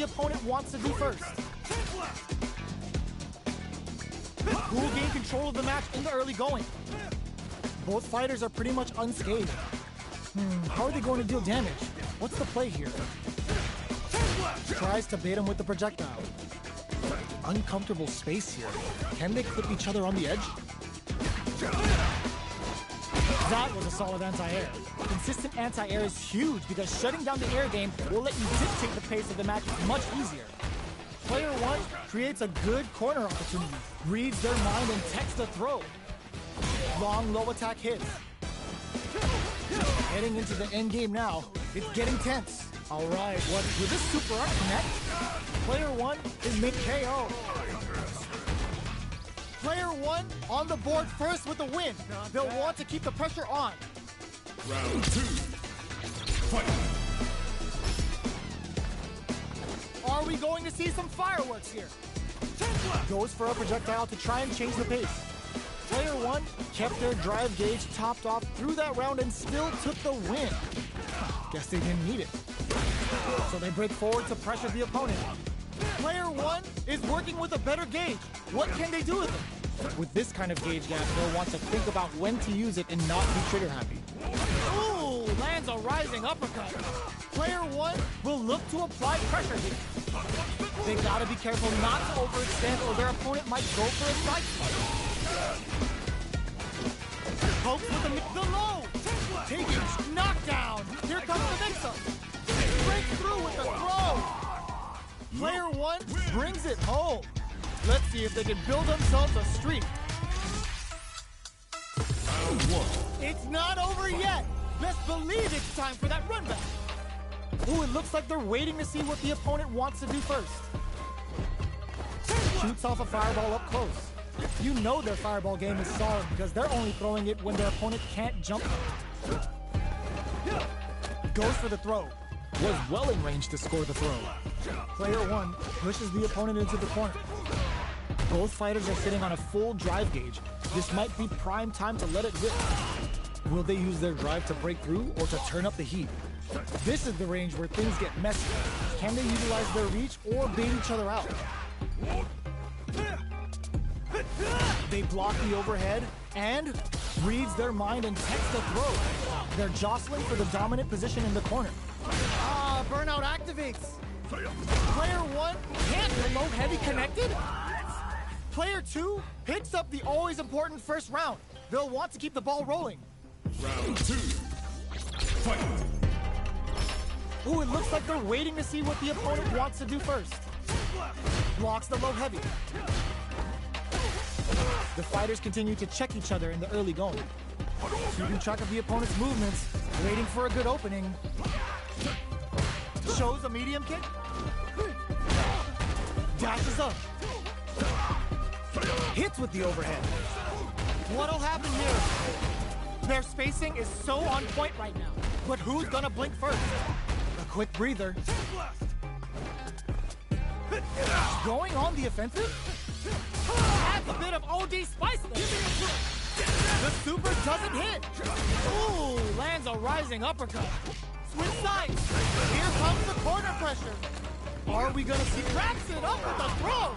the opponent wants to do first. Who will gain control of the match in the early going? Both fighters are pretty much unscathed. How are they going to deal damage? What's the play here? Tries to bait him with the projectile. Uncomfortable space here. Can they clip each other on the edge? That was a solid anti-air. Consistent anti-air is huge because shutting down the air game will let you dictate the pace of the match much easier. Player 1 creates a good corner opportunity, reads their mind and techs the throw. Long low attack hits. Heading into the end game now, it's getting tense. All right, what will this super art connect? Player 1 is mid KO. Player 1 on the board first with the win. They'll want to keep the pressure on. Round 2. Fight. Are we going to see some fireworks here? Goes for a projectile to try and change the pace. Player 1 kept their drive gauge topped off through that round and still took the win. Guess they didn't need it. So they break forward to pressure the opponent. Player 1 is working with a better gauge. What can they do with it? With this kind of gauge gap, they'll want to think about when to use it and not be trigger happy. Ooh, lands a rising uppercut. Player 1 will look to apply pressure here. They gotta be careful not to overextend or their opponent might go for a side spike. Pokes with the low. Taking knockdown. Here comes the mix-up. Breaks through with the throw. Player 1 brings it home. Let's see if they can build themselves a streak. Round 1. It's not over yet. Best believe it's time for that run back. Ooh, it looks like they're waiting to see what the opponent wants to do first. Shoots off a fireball up close. You know their fireball game is solid because they're only throwing it when their opponent can't jump. Goes for the throw. Was well in range to score the throw. Player 1 pushes the opponent into the corner. Both fighters are sitting on a full drive gauge. This might be prime time to let it rip. Will they use their drive to break through or to turn up the heat? This is the range where things get messy. Can they utilize their reach or bait each other out? They block the overhead and reads their mind and techs the throw. They're jostling for the dominant position in the corner. Burnout activates. Player 1 can't low heavy connected. Player 2 picks up the always important first round. They'll want to keep the ball rolling. Round 2. Fight. Ooh, it looks like they're waiting to see what the opponent wants to do first. Blocks the low heavy. The fighters continue to check each other in the early going. Keeping track of the opponent's movements, waiting for a good opening. Shows a medium kick. Dashes up. Hits with the overhead. What'll happen here? Their spacing is so on point right now. But who's gonna blink first? A quick breather. Going on the offensive? Adds a bit of OD spice there. The super doesn't hit. Ooh, lands a rising uppercut. Switch sides. Here comes the corner pressure. Are we gonna see? Wraps it up with a throw.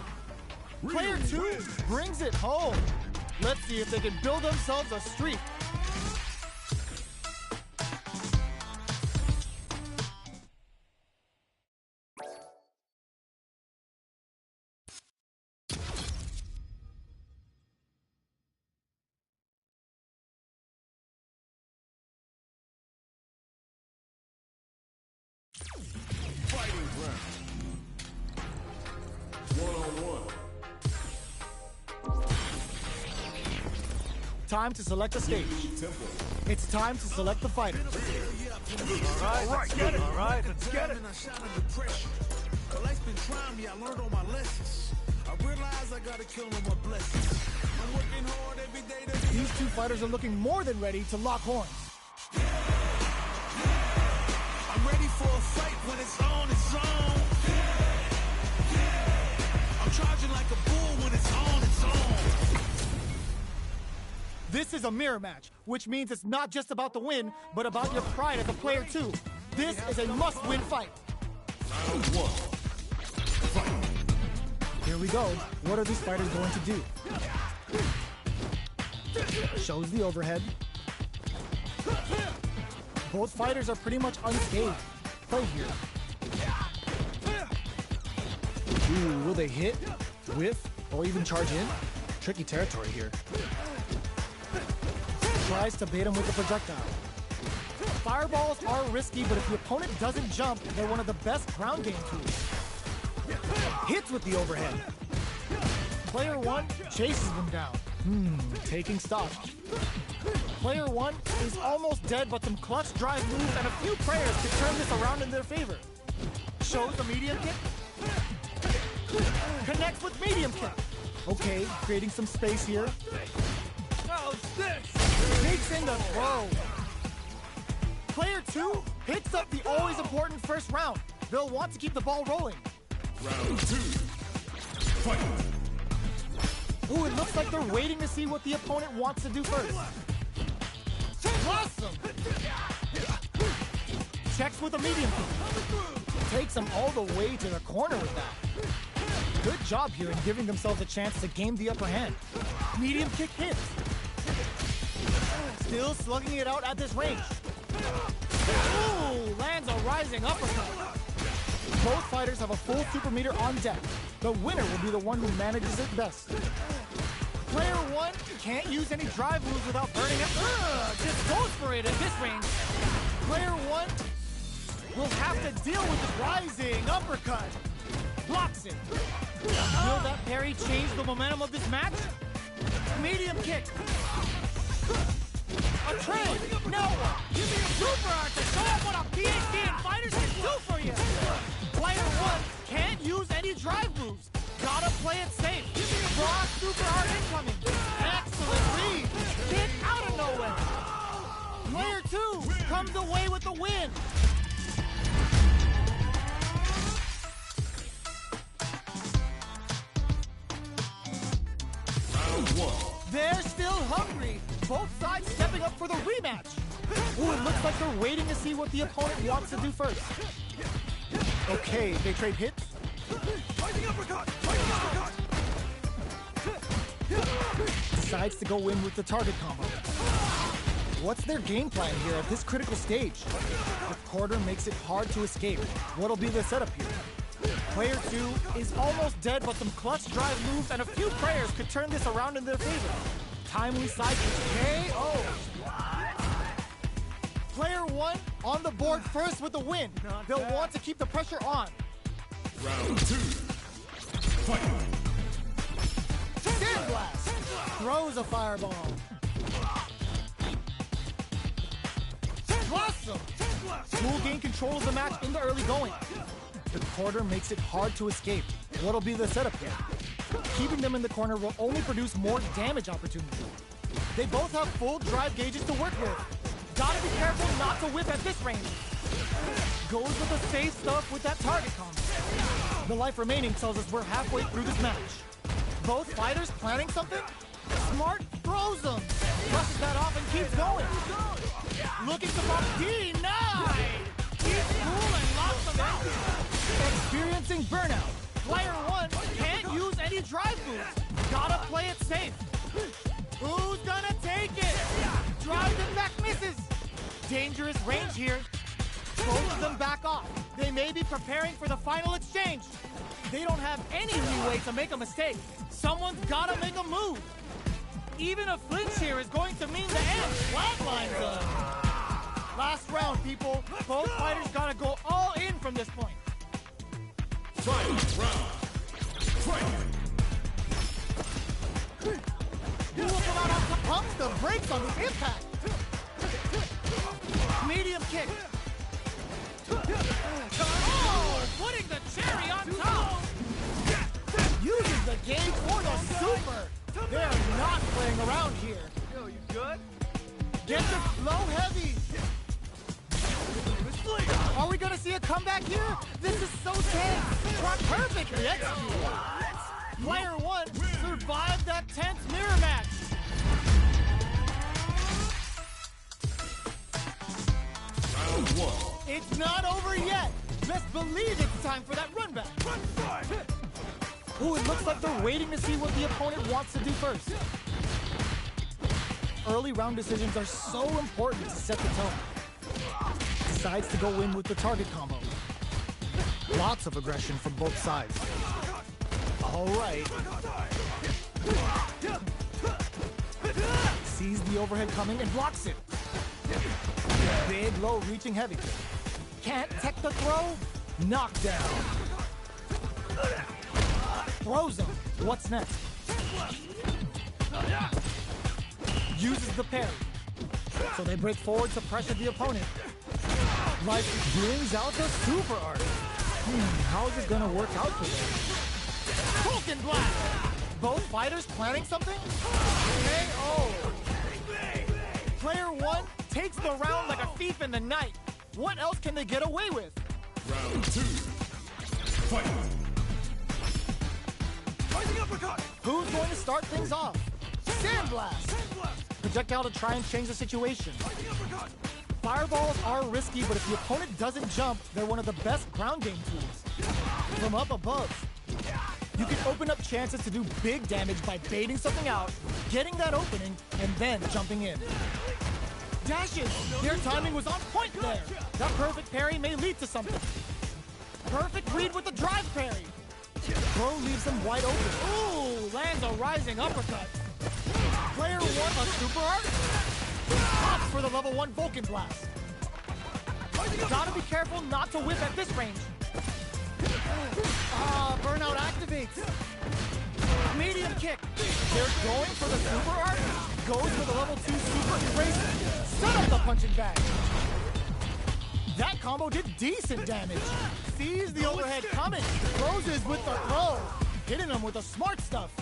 Player 2 brings it home. Let's see if they can build themselves a streak. Fighting round. 1-on-1. Time to select a stage. It's time to select the fighter. All right, let's get it. All right, let's get it. Life's been trying me, I learned all my lessons. I realize I gotta kill all my blessings. I'm working hard every day to be. These two fighters are looking more than ready to lock horns. I'm ready for a fight when it's on, it's on. I'm charging like a bull when it's on, it's on. This is a mirror match, which means it's not just about the win, but about your pride as a player too. This is a must-win fight. Round 1. Here we go. What are these fighters going to do? Shows the overhead. Both fighters are pretty much unscathed. Play here. Ooh, will they hit, whiff, or even charge in? Tricky territory here. Tries to bait him with the projectile. Fireballs are risky, but if the opponent doesn't jump, they're one of the best ground game tools. Hits with the overhead. Player one chases them down. Taking stock. Player one is almost dead, but some clutch drive moves and a few prayers to turn this around in their favor. Shows the medium kick. Connects with medium kick. Okay, creating some space here. Takes in the throw. Player two picks up the always important first round. They'll want to keep the ball rolling. Round 2. Fight. Ooh, it looks like they're waiting to see what the opponent wants to do first. Awesome! Checks with a medium kick. Takes them all the way to the corner with that. Good job here in giving themselves a chance to gain the upper hand. Medium kick hits. Still slugging it out at this range. Ooh, lands a rising uppercut. Both fighters have a full super meter on deck. The winner will be the one who manages it best. Player one can't use any drive moves without burning it. Just goes for it at this range. Player one will have to deal with the rising uppercut. Blocks it. Will that parry change the momentum of this match? Medium kick. A trade. No. Give me a super art to show up what a PhD in fighters can do for you. Player one can't use any drive moves. Gotta play it safe. Raw super art incoming. Excellent read. Kick out of nowhere. Player two comes away with the win. Round 1. They're still hungry. Both sides stepping up for the rematch. Ooh, it looks like they're waiting to see what the opponent wants to do first. Okay, they trade hits. Decides to go in with the target combo. What's their game plan here at this critical stage? The quarter makes it hard to escape. What'll be the setup here? Player two is almost dead, but some clutch drive moves and a few prayers could turn this around in their favor. Timely side KO. Player one on the board first with the win. They'll want to keep the pressure on. Round 2. Fight. Sandblast. Throws a fireball. Awesome. Will gain control of the match in the early going. The quarter makes it hard to escape. What'll be the setup here? Keeping them in the corner will only produce more damage opportunities. They both have full drive gauges to work with. Gotta be careful not to whip at this range. Goes with the safe stuff with that target combo. The life remaining tells us we're halfway through this match. Both fighters planning something? Smart throws them. Brushes that off and keeps going. Looking to bump denied. He's cool and locks them out. Experiencing burnout. Player one can't use any drive moves. Gotta play it safe. Who's gonna take it? Drives it back, misses. Dangerous range here. Both of them back off. They may be preparing for the final exchange. They don't have any leeway to make a mistake. Someone's gotta make a move. Even a flinch here is going to mean the end. Flatline zone. Last round, people. Both fighters gotta go all in from this point. Final round. Fight. Who will come out on top? Pumps the brakes on the impact. Medium kick. Oh, putting the cherry on top. Uses the gauge for the super. They're not playing around here. Yo, you good? Gets it low heavy. Are we gonna see a comeback here? This is so tense. Perfectly executed. Player one survived that tense mirror match. Round 1. It's not over yet. Best believe it's time for that run back. Ooh, it looks like they're waiting to see what the opponent wants to do first. Early round decisions are so important to set the tone. Decides to go in with the target combo. Lots of aggression from both sides. All right. Sees the overhead coming and blocks it. Big low reaching heavy. Can't tech the throw. Knockdown. Throws him. What's next? Uses the parry. So they break forward to pressure the opponent. Like brings out the super art. How is it gonna work out for them? Vulcan Blast! Both fighters planning something? KO! Player one takes the round like a thief in the night. What else can they get away with? Round 2. Fight. Who's going to start things off? Sandblast! Projectile to try and change the situation. Fireballs are risky, but if the opponent doesn't jump, they're one of the best ground game tools. From up above, you can open up chances to do big damage by baiting something out, getting that opening, and then jumping in. Dashes! Their timing was on point there. That perfect parry may lead to something. Perfect read with the drive parry. Throw leaves them wide open. Ooh, lands a rising uppercut. Player one, a super art. Pops for the level 1 Vulcan Blast. Gotta be careful not to whip at this range. Burnout activates. Medium kick. They're going for the super art. Goes for the level 2 super erase. Set up the punching bag. That combo did decent damage. Sees the overhead coming. Closes with the throw. Hitting him with the smart stuff.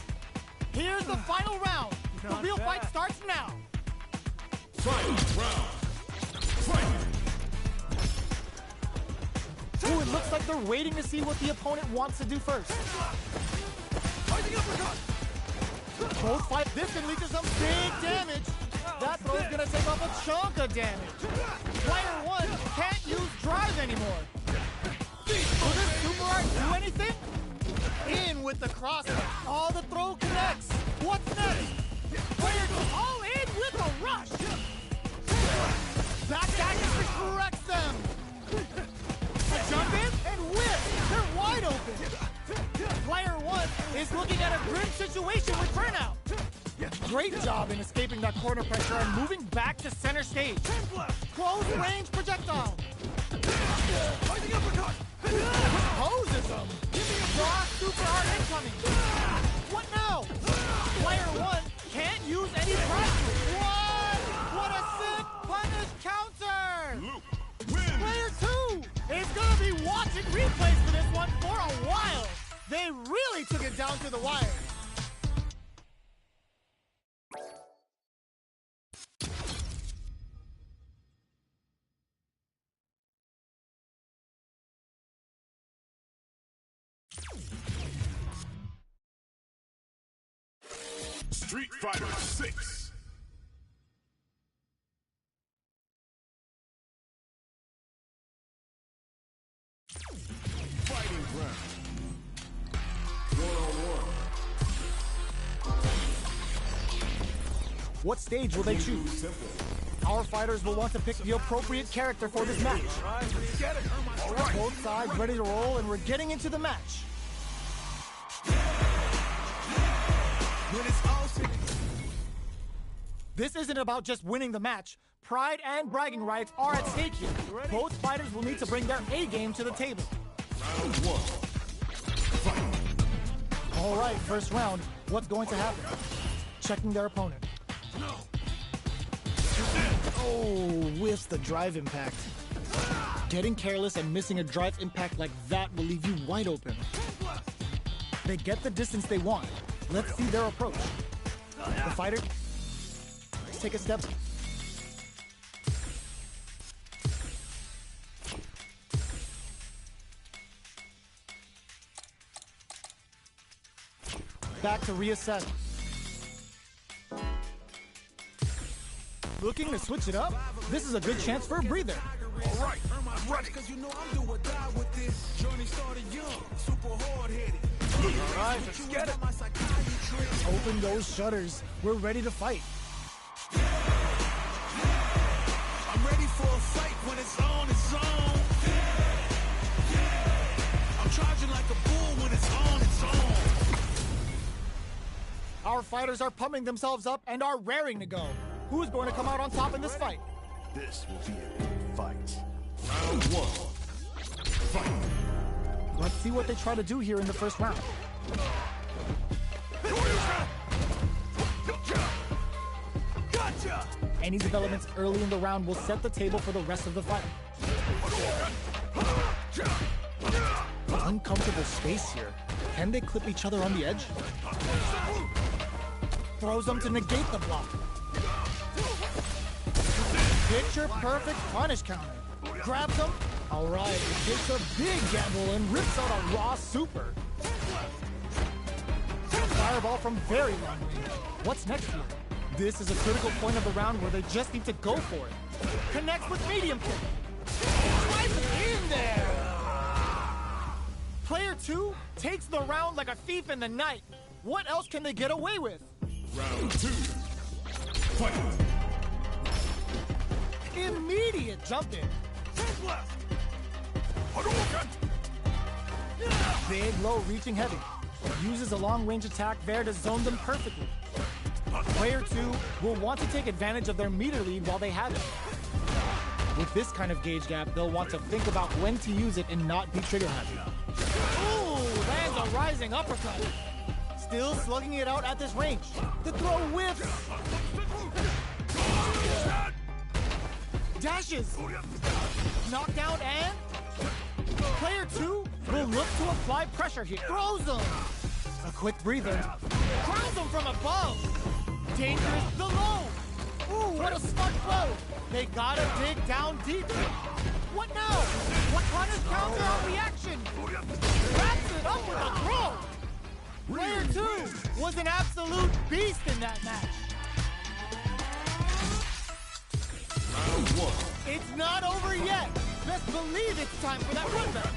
Here's the final round. The real fight starts now. Final round. Fight. Ooh, it looks like they're waiting to see what the opponent wants to do first. Both fight. This can lead to some big damage. That throw's gonna take off a chunk of damage. Player one can't use drive anymore. Will this super art do anything? In with the cross. Oh, the throw connects. What's next? Player two all in with a rush. Backdash corrects them. A jump in and whip. They're wide open. Player one is looking at a grim situation with burnout. Great job in escaping that corner pressure and moving back to center stage. Close range projectile. Poses him. Raw super art incoming. What now? Player one can't use any pressure. What a sick punish counter. Player two is gonna be watching replays for this one for a while. They really took it down to the wire. Street Fighter 6. Fighting round. 1-on-1. What stage will they choose? Our fighters will want to pick the appropriate character for this match. All right, both sides ready to roll, and we're getting into the match. This isn't about just winning the match. Pride and bragging rights are at stake here. Both fighters will need to bring their A game to the table. Round 1. Fight. All right, first round. What's going to happen? Checking their opponent. Oh, whiffs the drive impact. Getting careless and missing a drive impact like that will leave you wide open. They get the distance they want. Let's see their approach. The fighter, take a step. Back to reassess. Looking to switch it up? This is a good chance for a breather. All right, I'm ready. Cause you know I'm do or die with this. Journey started young, super hard-headed. Alright, let's get it. Open those shutters. We're ready to fight. I'm ready for a fight when it's on, it's on. I'm charging like a bull when it's on, it's on. Our fighters are pumping themselves up and are raring to go. Who's going to come out on top in this fight? This will be a good fight. Round 1. Fight. Let's see what they try to do here in the first round. Gotcha! Any developments early in the round will set the table for the rest of the fight. Uncomfortable space here. Can they clip each other on the edge? Throws them to negate the block. Picture perfect punish counter. Grabs them. All right, it takes a big gamble and rips out a raw super. Fireball from very long range. What's next here? This is a critical point of the round where they just need to go for it. Connects with medium kick. Drives it in there. Player 2 takes the round like a thief in the night. What else can they get away with? Round 2. Fight. Immediate jump in. Big low reaching heavy. Uses a long range attack there to zone them perfectly. Player 2 will want to take advantage of their meter lead while they have it. With this kind of gauge gap, they'll want to think about when to use it and not be trigger happy. Ooh, lands a rising uppercut. Still slugging it out at this range. The throw whiffs. Dashes. Knockdown and... Player 2 will look to apply pressure here. Throws them. A quick breather. Crowns them from above. Dangerous the low. Ooh, what a smart blow. They gotta dig down deep. What now? What punish counter on reaction? Wraps it up with a throw. Player 2 was an absolute beast in that match. Round 1. It's not over yet. Best believe it's time for that run back.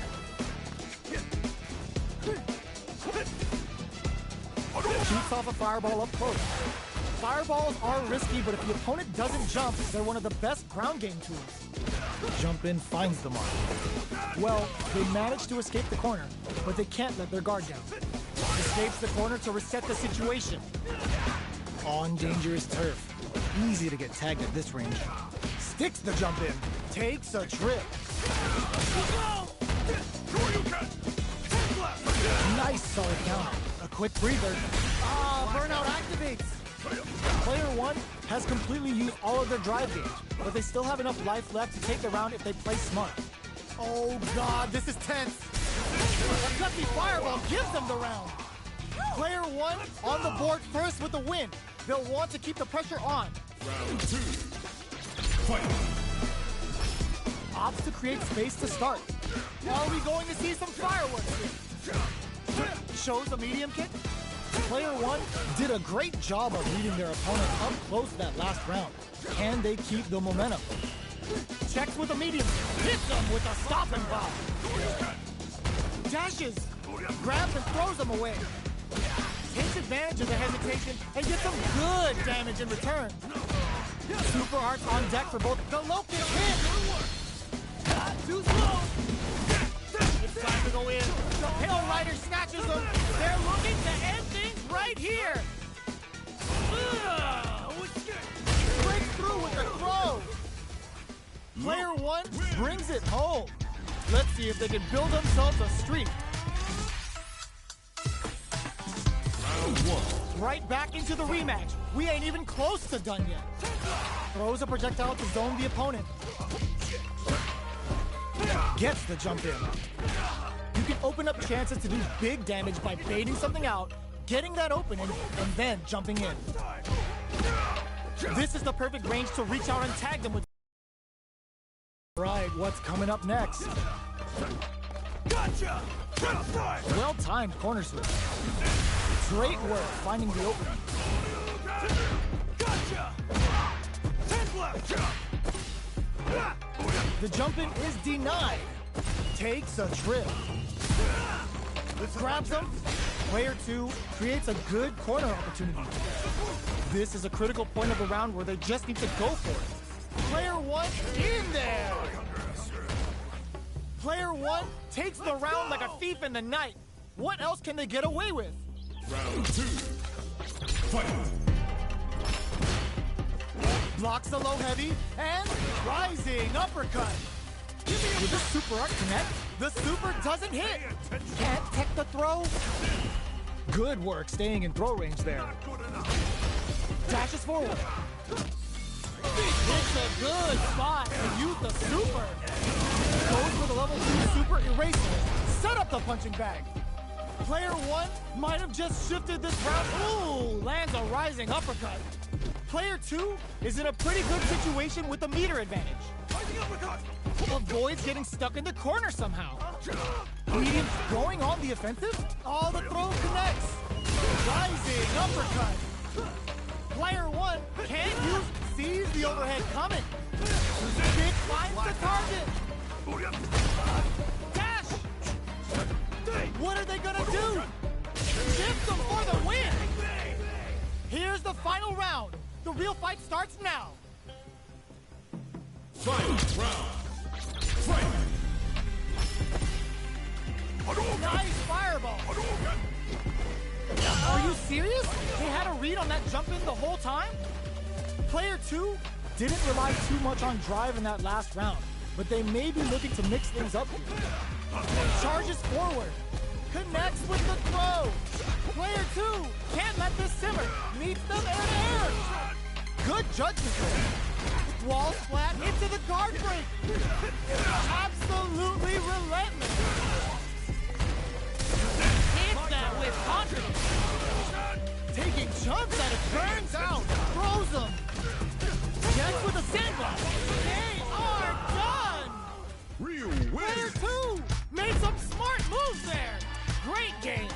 Shoots off a fireball up close. Fireballs are risky, but if the opponent doesn't jump, they're one of the best ground game tools. Jump in finds the mark. Well, they manage to escape the corner, but they can't let their guard down. Escapes the corner to reset the situation. On dangerous turf. Easy to get tagged at this range. Sticks the jump in. Takes a trip. Nice solid counter. A quick breather. Burnout activates. Player 1 has completely used all of their drive gauge, but they still have enough life left to take the round if they play smart. Oh god, this is tense. A gutsy fireball gives them the round. Player 1 on the board first with the win. They'll want to keep the pressure on. Round 2. Fight. Opts to create space to start. Are we going to see some fireworks here? Shows a medium kick. Player 1 did a great job of reading their opponent up close that last round. Can they keep the momentum? Checks with a medium. Hits them with a stop and pop. Dashes. Grabs and throws them away. Takes advantage of the hesitation and gets some good damage in return. Super arts on deck for both. The low kick hit. Too slow. It's time to go in. The Pale Rider snatches them. They're looking to end things right here. Breaks through with the throw. Player 1 brings it home. Let's see if they can build themselves a streak. Round 1. Right back into the rematch. We ain't even close to done yet. Throws a projectile to zone the opponent. Gets the jump in. You can open up chances to do big damage by baiting something out, getting that opening, and then jumping in. This is the perfect range to reach out and tag them with. Right, what's coming up next? Gotcha! Well-timed corner switch. Great work finding the opening. Gotcha! The jump in is denied. Takes a trip. Grabs them, Player 2 creates a good corner opportunity. This is a critical point of the round where they just need to go for it. Player 1 in there! Player 1 takes the round like a thief in the night. What else can they get away with? Round 2. Fight! Blocks the low heavy and rising uppercut. With the super arc connect, the super doesn't hit. Can't tech the throw. Good work staying in throw range there. Dashes forward. It's a good spot to use the super. Goes for the level 2 super eraser. Set up the punching bag. Player 1 might have just shifted this round. Ooh, lands a rising uppercut. Player 2 is in a pretty good situation with the meter advantage. Avoids getting stuck in the corner somehow. Medium's going on the offensive. All the throw connects. Rising uppercut. Player 1 can't sees the overhead coming. Big finds the target. Dash! What are they gonna do? Shift them for the win! Here's the final round. The real fight starts now. Final round. Fight! Nice fireball. Are you serious? They had a read on that jump in the whole time? Player 2 didn't rely too much on drive in that last round, but they may be looking to mix things up here. Charges forward. Connects with the throw. Player 2 can't let this simmer. Meets them air to air. Good judgment there. Wall flat into the guard break. Absolutely relentless. Hits that with confidence. Taking chunks at it, burns out, throws them. Gets with a sandbox. They are done. Real Player win! 2 made some smart moves there. Great game.